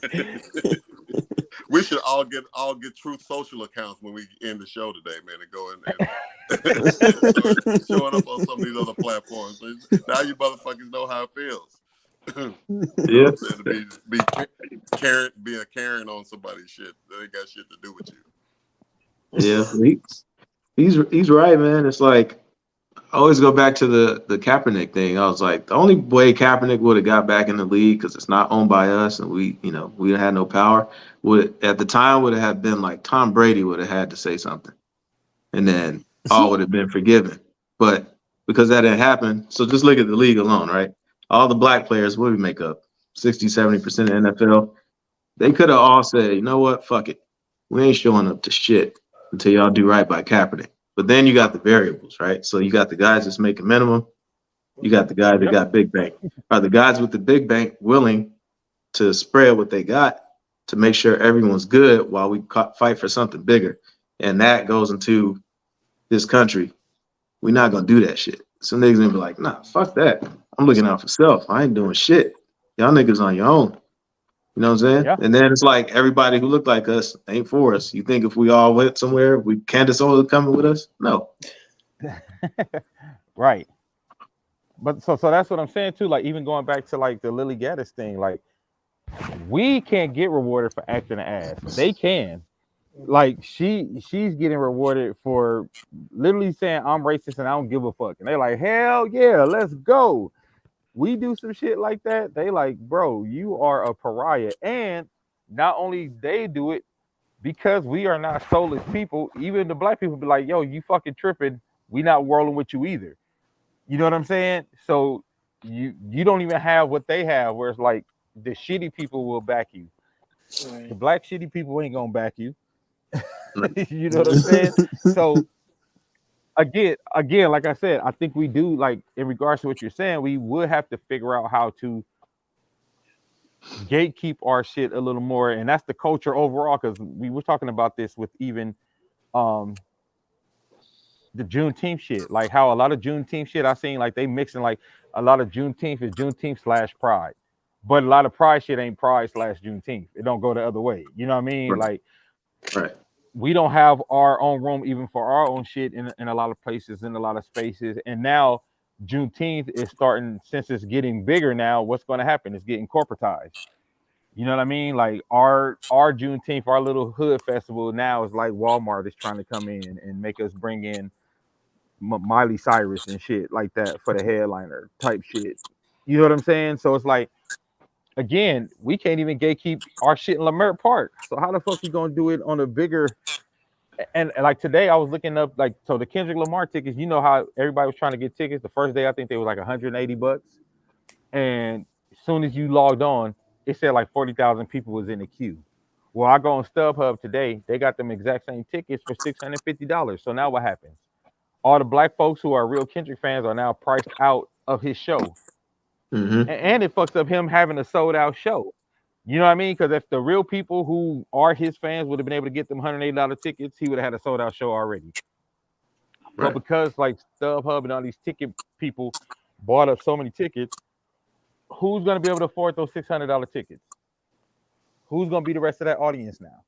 saying? We should all get Truth Social accounts when we end the show today, man, and go in and start showing up on some of these other platforms. So now you motherfuckers know how it feels. You know Yeah. what I'm saying? To be a Karen on somebody's shit that ain't got shit to do with you. Yeah, he's right, man. It's like I always go back to the Kaepernick thing. I was like, the only way Kaepernick would have got back in the league, because it's not owned by us and we had no power, would have been like Tom Brady would have had to say something, and then all would have been forgiven. But because that didn't happen, so just look at the league alone, right? All the black players, what do we make up? 60-70% of NFL. They could have all said, you know what, fuck it. We ain't showing up to shit until y'all do right by Kaepernick. But then you got the variables, right? So you got the guys that's making minimum. You got the guys that got big bank. Are the guys with the big bank willing to spread what they got to make sure everyone's good while we fight for something bigger? And that goes into this country. We're not going to do that shit. Some niggas gonna be like, nah, fuck that. I'm looking out for self. I ain't doing shit. Y'all niggas on your own. You know what I'm saying? Yeah. And then it's like everybody who looked like us ain't for us. You think if we all went somewhere, Candace Owens coming with us? No. Right. But so that's what I'm saying too. Like even going back to like the Lily Gaddis thing, like we can't get rewarded for acting an ass. They can. Like she's getting rewarded for literally saying I'm racist and I don't give a fuck. And they're like, hell yeah, let's go. We do some shit like that. They like, bro, you are a pariah. And not only they do it, because we are not soulless people, even the black people be like, yo, you fucking tripping. We not rolling with you either. You know what I'm saying? So you don't even have what they have, where it's like the shitty people will back you. Right. The black shitty people ain't gonna back you. You know what I'm saying? So again, like I said, I think we do, like in regards to what you're saying, we would have to figure out how to gatekeep our shit a little more, and that's the culture overall. Because we were talking about this with even the Juneteenth shit, like how a lot of Juneteenth shit I seen, like they mixing like a lot of Juneteenth is Juneteenth / Pride, but a lot of Pride shit ain't Pride / Juneteenth. It don't go the other way. You know what I mean? Right. Like, we don't have our own room even for our own shit in a lot of places, in a lot of spaces. And now Juneteenth is starting, since it's getting bigger now, what's going to happen? It's getting corporatized. You know what I mean? Like our Juneteenth, our little hood festival now is like Walmart is trying to come in and make us bring in Miley Cyrus and shit like that for the headliner type shit. You know what I'm saying? So it's like, again, we can't even gatekeep our shit in Lamert Park. So how the fuck we gonna do it on a bigger? And like today, I was looking up like, so the Kendrick Lamar tickets. You know how everybody was trying to get tickets. The first day, I think they was like $180, and as soon as you logged on, it said like 40,000 people was in the queue. Well, I go on StubHub today. They got them exact same tickets for $650. So now what happens? All the black folks who are real Kendrick fans are now priced out of his show. Mm-hmm. And it fucks up him having a sold out show. You know what I mean? Because if the real people who are his fans would have been able to get them $180 tickets, he would have had a sold out show already. Right. But because like StubHub and all these ticket people bought up so many tickets, who's going to be able to afford those $600 tickets? Who's going to be the rest of that audience now?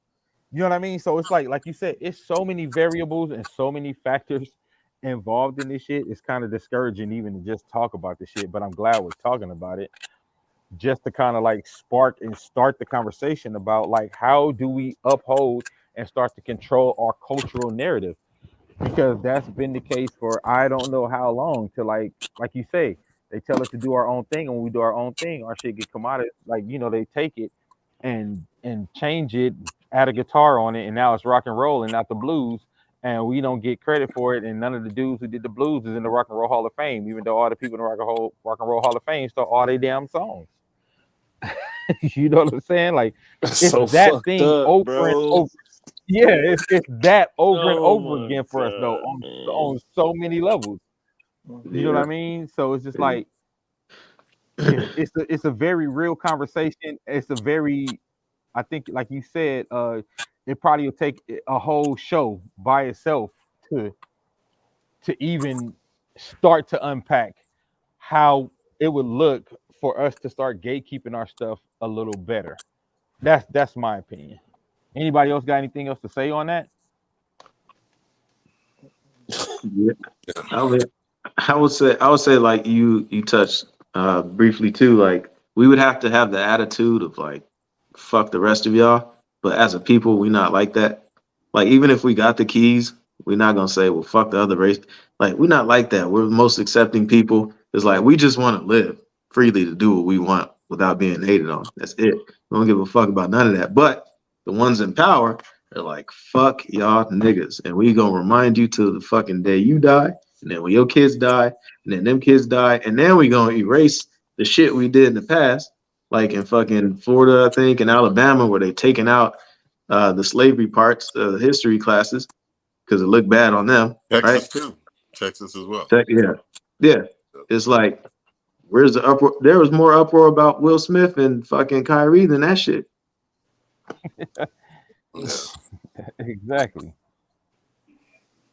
You know what I mean? So it's like you said, it's so many variables and so many factors involved in this shit. It's kind of discouraging even to just talk about this shit, but I'm glad we're talking about it, just to kind of like spark and start the conversation about like, how do we uphold and start to control our cultural narrative? Because that's been the case for I don't know how long, to like you say, they tell us to do our own thing, and when we do our own thing, our shit get commoditized. Like, you know, they take it and change it, add a guitar on it, and now it's rock and roll and not the blues, and we don't get credit for it, and none of the dudes who did the blues is in the Rock and Roll Hall of Fame, even though all the people in the Rock and Roll Hall of Fame stole all their damn songs. You know what I'm saying? Like, it's so that thing up, over bro. And over. Yeah, it's that over and over again for us though, on so many levels. You know what I mean? So it's just like it's a very real conversation. It's a very, I think, like you said, it probably will take a whole show by itself to even start to unpack how it would look for us to start gatekeeping our stuff a little better. That's my opinion. Anybody else got anything else to say on that? Yeah. I would say like you touched briefly too, like we would have to have the attitude of like fuck the rest of y'all, but as a people we not like that. Like even if we got the keys, we're not gonna say, well, fuck the other race. Like we're not like that. We're the most accepting people. It's like we just want to live freely to do what we want without being hated on. That's it. We don't give a fuck about none of that. But the ones in power are like, fuck y'all niggas. And we gonna remind you till the fucking day you die. And then when your kids die, and then them kids die, and then we gonna erase the shit we did in the past, like in fucking Florida, I think, and Alabama, where they taking out the slavery parts, the history classes, because it looked bad on them. Texas right? too. Texas as well. Yeah. It's like, where's the uproar? There was more uproar about Will Smith and fucking Kyrie than that shit. Exactly.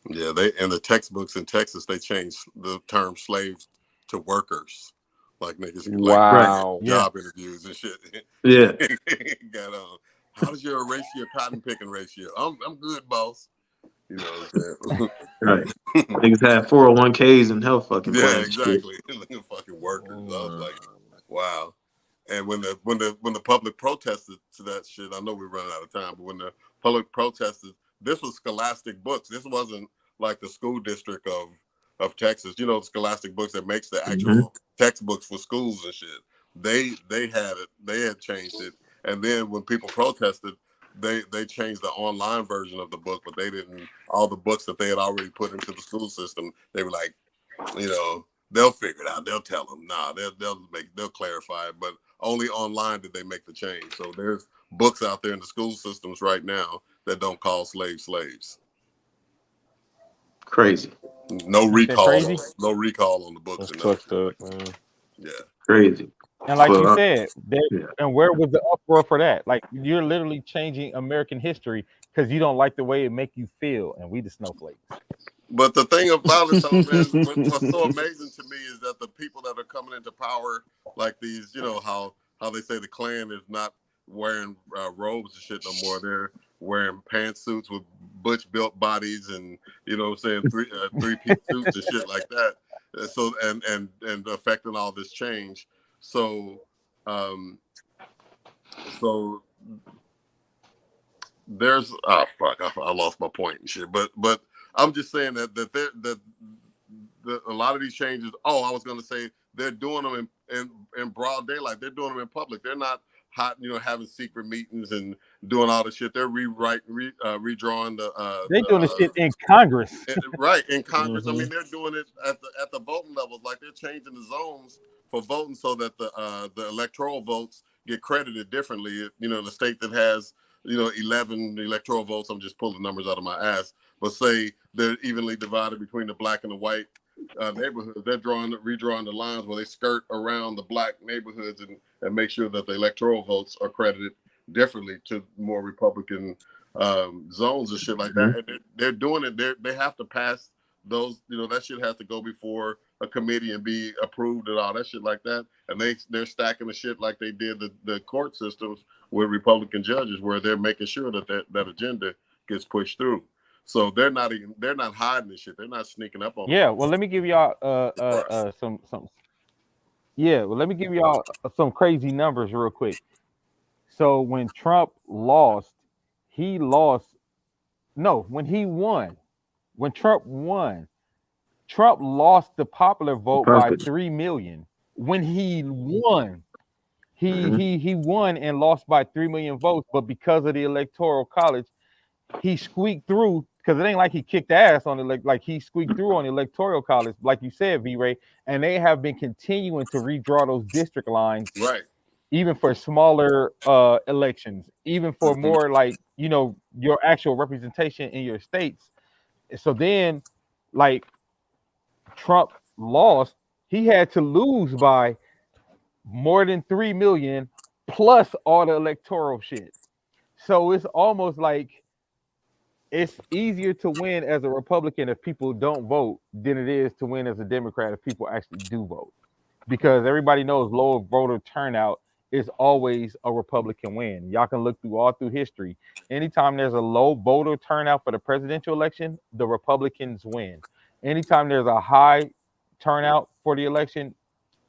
Yeah, they in the textbooks in Texas they changed the term slaves to workers, like niggas Wow. like job interviews and shit. Yeah. Got how does your ratio, cotton picking ratio? I'm good, boss. You know what I'm saying? Right. Niggas had 401ks and health fucking plans. Exactly. Fucking workers. I was like, wow. And when the public protested to that shit, I know we're running out of time, but when the public protested, this was Scholastic Books. This wasn't like the school district of Texas. You know, Scholastic Books that makes the actual textbooks for schools and shit. They had it. They had changed it. And then when people protested, they changed the online version of the book, but they didn't. All the books that they had already put into the school system, they were like, you know, they'll figure it out. They'll tell them. Nah, they'll clarify it. But only online did they make the change. So there's books out there in the school systems right now that don't call slaves. Crazy. No recall. No recall on the books. That's fucked up, man. Yeah. Crazy. And like you said, and where was the uproar for that? Like you're literally changing American history because you don't like the way it make you feel, and we the snowflakes. But the thing about it, though, man, what's so amazing to me is that the people that are coming into power, like these, you know, how they say the Klan is not wearing robes and shit no more. They're wearing pantsuits with butch-built bodies and, you know what I'm saying, three-piece suits and shit like that. So and affecting all this change. So, so there's fuck, I lost my point and shit. But I'm just saying that a lot of these changes. Oh, I was gonna say they're doing them in broad daylight. They're doing them in public. They're not having secret meetings and doing all the shit. They're redrawing the. They're doing this shit in Congress. Right, in Congress. I mean, they're doing it at the voting levels. Like they're changing the zones for voting so that the electoral votes get credited differently. You know, the state that has 11 electoral votes. I'm just pulling numbers out of my ass. But say they're evenly divided between the black and the white neighborhoods. They're redrawing the lines where they skirt around the black neighborhoods and make sure that the electoral votes are credited differently to more Republican zones and shit like that. And they're doing it. They have to pass those. That shit has to go before a committee and be approved and all that shit like that. And they're stacking the shit like they did the court systems with Republican judges, where they're making sure that agenda gets pushed through. So they're not hiding this shit. They're not sneaking up on. Yeah, well, let me give y'all some. Yeah, well, let me give y'all some crazy numbers real quick. So when Trump lost, when Trump won, Trump lost the popular vote by 3 million. When he won, he won and lost by 3 million votes, but because of the Electoral College, he squeaked through, because it ain't like he kicked ass on it, like he squeaked through on the Electoral College, like you said, V-Ray, and they have been continuing to redraw those district lines, right? Even for smaller elections, even for more like your actual representation in your states. So then, like Trump lost, he had to lose by more than 3 million plus all the electoral shit. So it's almost like it's easier to win as a Republican if people don't vote than it is to win as a Democrat if people actually do vote. Because everybody knows lower voter turnout is always a Republican win. Y'all can look through history. Anytime there's a low voter turnout for the presidential election, the Republicans win. Anytime there's a high turnout for the election,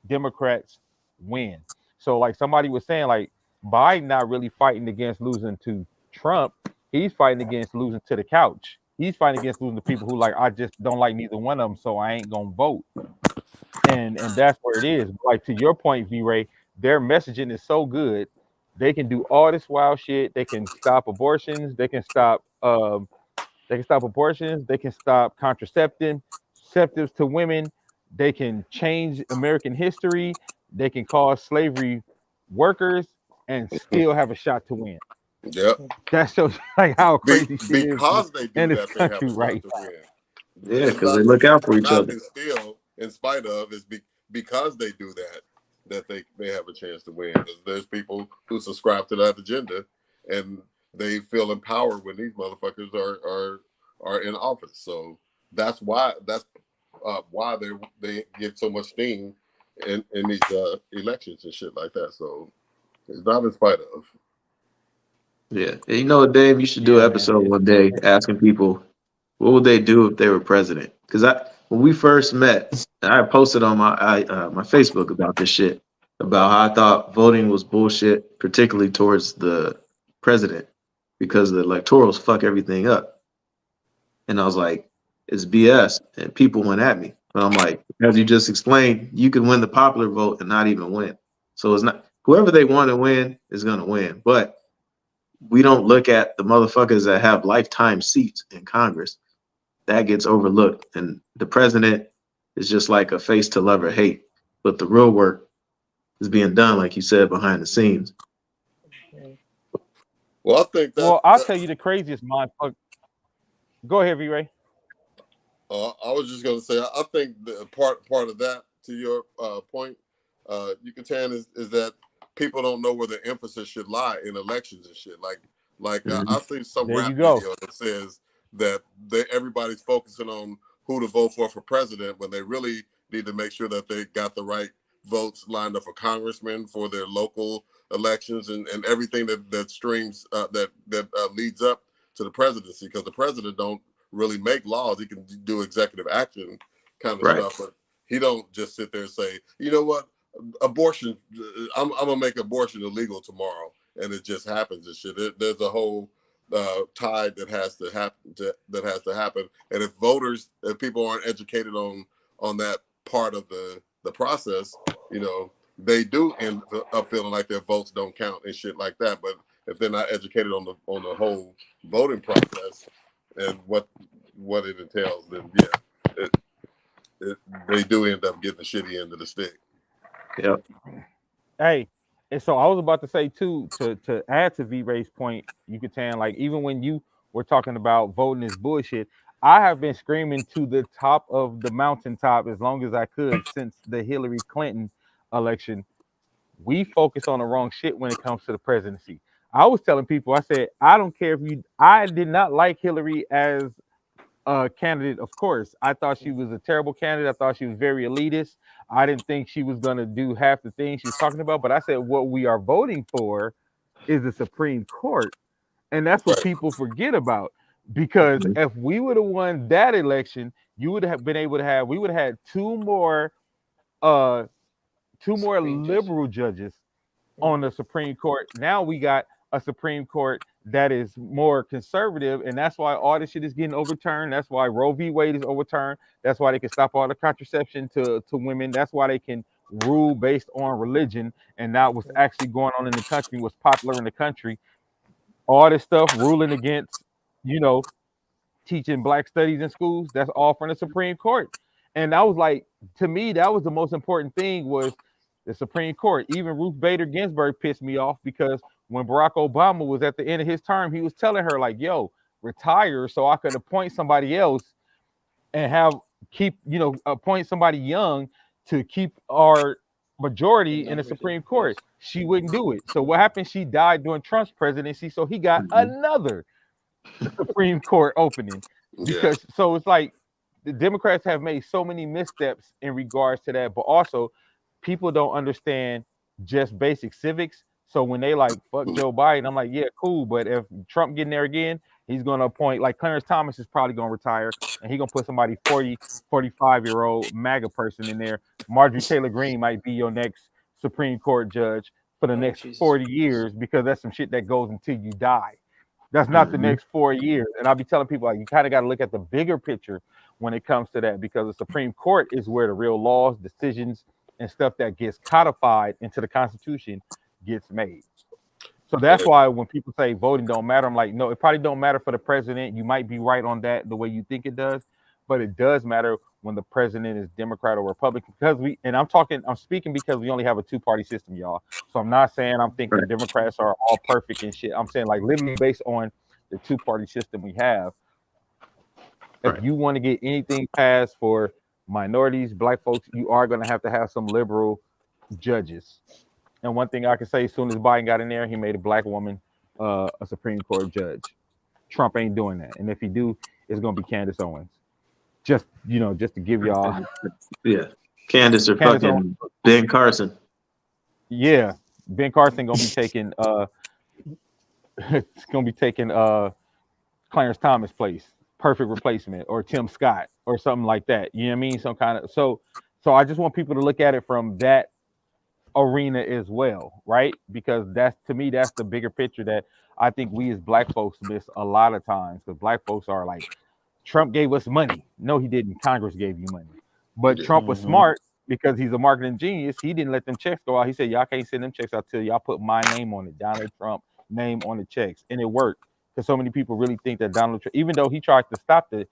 Democrats win. So like somebody was saying, like Biden not really fighting against losing to Trump. He's fighting against losing to the couch. He's fighting against losing to people who like, I just don't like neither one of them, so I ain't gonna vote. And that's where it is. Like to your point, V-Ray, their messaging is so good. They can do all this wild shit. They can stop abortions. They can stop abortions. They can stop contraceptives to women. They can change American history. They can cause slavery workers and still have a shot to win. Yep. That shows like how crazy shit because is they do that, they have a shot to win. Yeah, because they look out for each other. Still, in spite of, is because they do that they have a chance to win. Because there's people who subscribe to that agenda, and they feel empowered when these motherfuckers are in office. So that's why they get so much steam in these elections and shit like that. So it's not in spite of. Yeah, and you know what, Dave? You should do an episode one day asking people what would they do if they were president. Because when we first met, I posted on my Facebook about this shit, about how I thought voting was bullshit, particularly towards the president, because the electorals fuck everything up. And I was like, it's BS, and people went at me. But I'm like, as you just explained, you can win the popular vote and not even win. So it's not whoever they want to win is going to win, but we don't look at the motherfuckers that have lifetime seats in Congress. That gets overlooked. And the president is just like a face to love or hate. But the real work is being done, like you said, behind the scenes. Well, I think I'll tell you the craziest mindfuck. Go ahead, V-Ray. I was just going to say, I think the part of that, to your point, Yucatan, is that people don't know where the emphasis should lie in elections and shit. I've seen some rap video that says that everybody's focusing on who to vote for president when they really need to make sure that they got the right votes lined up for congressmen, for their local elections, and everything that streams that leads up to the presidency. Because the president don't really make laws. He can do executive action kind of stuff, but he don't just sit there and say, you know what, abortion, I'm gonna make abortion illegal tomorrow, and it just happens and shit. There's a whole tide that has to happen, and if people aren't educated on that part of the process, they do end up feeling like their votes don't count and shit like that. But if they're not educated on the whole voting process and what it entails, then they do end up getting the shitty end of the stick. Yep. Hey, and so I was about to say too, to add to V-Ray's point, Yucatan, like even when you were talking about voting is bullshit, I have been screaming to the top of the mountaintop as long as I could since the Hillary Clinton election. We focus on the wrong shit when it comes to the presidency. I was telling people, I said, I don't care if I did not like Hillary as a candidate, of course. I thought she was a terrible candidate. I thought she was very elitist. I didn't think she was going to do half the things she was talking about. But I said, what we are voting for is the Supreme Court. And that's what people forget about. Because if we would have won that election, you would have been able to have, we would have had two more liberal judges on the Supreme Court. Now we got a Supreme Court that is more conservative, and that's why all this shit is getting overturned. That's why Roe v. Wade is overturned. That's why they can stop all the contraception to women. That's why they can rule based on religion and not what's actually going on in the country, what's popular in the country. All this stuff ruling against, teaching black studies in schools, that's all from the Supreme Court. And I was like, to me, that was the most important thing, was the Supreme Court. Even Ruth Bader Ginsburg pissed me off, because when Barack Obama was at the end of his term, he was telling her like, yo, retire so I could appoint somebody else and have keep, appoint somebody young to keep our majority in the Supreme Court. She wouldn't do it. So what happened? She died during Trump's presidency. So he got another Supreme Court opening because so it's like the Democrats have made so many missteps in regards to that, but also people don't understand just basic civics. So when they like fuck Joe Biden, I'm like, yeah, cool. But if Trump getting there again, he's going to appoint like Clarence Thomas is probably going to retire and he's going to put somebody 40, 45-year-old MAGA person in there. Marjorie Taylor Greene might be your next Supreme Court judge for the next 40 years because that's some shit that goes until you die. That's not the next 4 years. And I'll be telling people like you kind of got to look at the bigger picture when it comes to that because the Supreme Court is where the real laws, decisions, and stuff that gets codified into the Constitution gets made. So that's why when people say voting don't matter, I'm like, no, it probably don't matter for the president. You might be right on that the way you think it does, but it does matter when the president is Democrat or Republican because I'm speaking because we only have a two-party system, y'all. So I'm not saying I'm thinking Democrats are all perfect and shit. I'm saying like literally based on the two-party system we have. If you want to get anything passed for minorities, black folks, you are going to have some liberal judges. And one thing I can say, as soon as Biden got in there, he made a black woman a Supreme Court judge. Trump ain't doing that. And if he do, it's going to be Candace Owens. Just to give y'all. Yeah. Candace or fucking Owens. Ben Carson. Yeah. Ben Carson going to be taking Clarence Thomas' place. Perfect replacement, or Tim Scott or something like that. You know what I mean? Some kind of so I just want people to look at it from that arena as well, right? Because that's the bigger picture that I think we as black folks miss a lot of times because black folks are like, Trump gave us money. No, he didn't. Congress gave you money. But Trump was smart because he's a marketing genius. He didn't let them checks go out. He said, y'all can't send them checks out till y'all put my name on it, Donald Trump name on the checks. And it worked. Because so many people really think that Donald Trump, even though he tried to stop the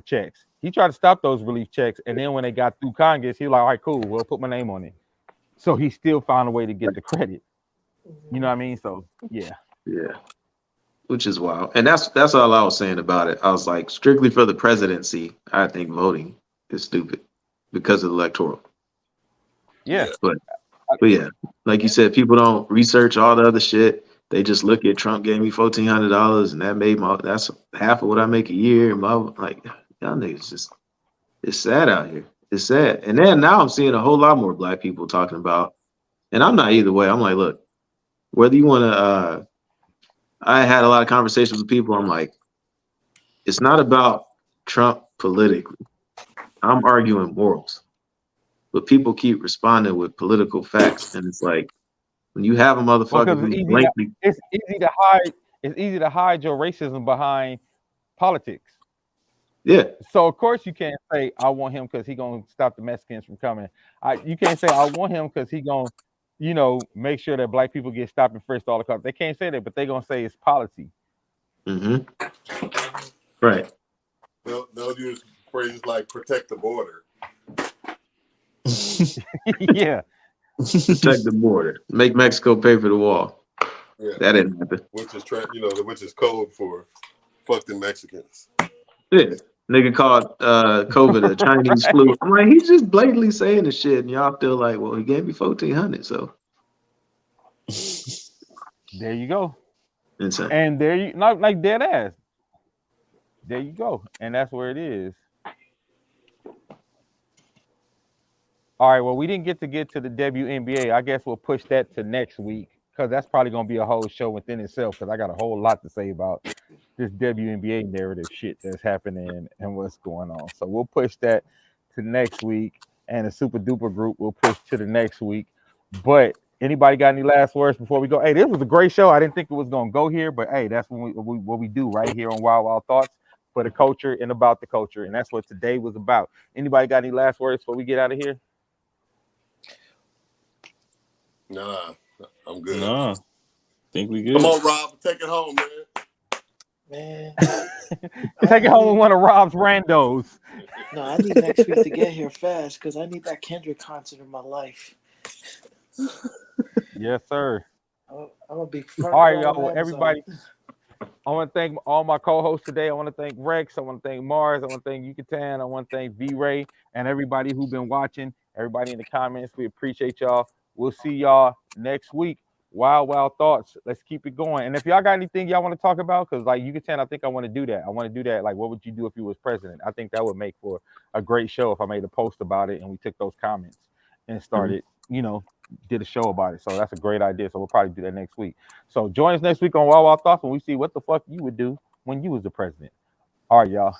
checks, he tried to stop those relief checks. And then when they got through Congress, he was like, all right, cool, we'll put my name on it. So he still found a way to get the credit. You know what I mean? So, yeah. Yeah. Which is wild. And that's all I was saying about it. I was like, strictly for the presidency, I think voting is stupid because of the electoral. Yeah. But yeah, like you said, people don't research all the other shit. They just look at Trump gave me $1,400 and that made that's half of what I make a year. Like, y'all niggas just, it's sad out here. It's sad. And then now I'm seeing a whole lot more black people talking about, and I'm not either way. I'm like, look, whether you want to, I had a lot of conversations with people. I'm like, it's not about Trump politically. I'm arguing morals. But people keep responding with political facts. And it's like, when you have a motherfucker it's easy to hide your racism behind politics. Yeah. So of course you can't say I want him because he's gonna stop the Mexicans from coming. You can't say I want him because he's gonna, make sure that black people get stopped and frisked all the time. They can't say that, but they're gonna say it's policy. Right. They'll use phrases like protect the border. Yeah. Protect the border. Make Mexico pay for the wall. Yeah. That didn't happen. Which is code for fuck the Mexicans. Yeah. Nigga called COVID a Chinese flu. I'm like, he's just blatantly saying the shit, and y'all feel like, well, he gave me $1,400, so there you go. Insane. And there you not like dead ass. There you go. And that's where it is. All right, well, we didn't get to the WNBA. I guess we'll push that to next week because that's probably going to be a whole show within itself because I got a whole lot to say about this WNBA narrative shit that's happening and what's going on. So we'll push that to next week, and the Super Duper group will push to the next week. But anybody got any last words before we go? Hey, this was a great show. I didn't think it was going to go here, but hey, that's what we do right here on WyldeWylde Thoughts for the culture and about the culture, and that's what today was about. Anybody got any last words before we get out of here? Nah, I'm good. Nah, think we good. Come on, Rob, take it home, Man. Take it home with one of Rob's randos. No, I need next week to get here fast because I need that Kendrick concert in my life. Yes, sir. I'm gonna be all right, y'all. Well, everybody. I want to thank all my co-hosts today. I want to thank Rex. I want to thank Mars. I want to thank Yucatan. I want to thank V-Ray and everybody who's been watching, everybody in the comments. We appreciate y'all. We'll see y'all next week. WyldeWylde Thoughts. Let's keep it going. And if y'all got anything y'all want to talk about, because like Yucatan, I think I want to do that. I want to do that. Like, what would you do if you was president? I think that would make for a great show if I made a post about it and we took those comments and started, did a show about it. So that's a great idea. So we'll probably do that next week. So join us next week on WyldeWylde Thoughts when we see what the fuck you would do when you was the president. All right, y'all.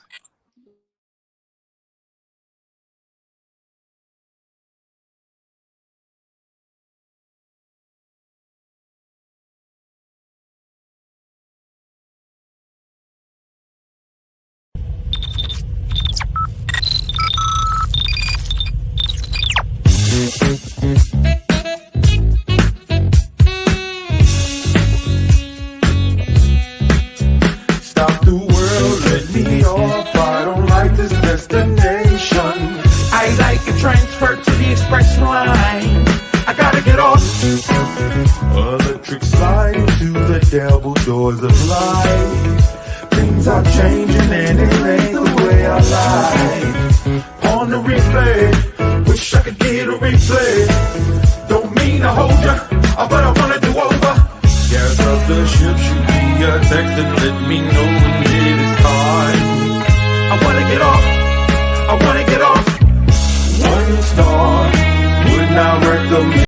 Stop the world, let me off. I don't like this destination. I like a transfer to the express line. I gotta get off. Electric slide into the devil doors of life. Things are changing and it ain't the way I like. On the replay, wish I could get a replay. Don't mean to hold ya, but I wanna do over. Gas up the ship, shoot me a text and let me know when it is time. I wanna get off, I wanna get off. 1 star, would not recommend.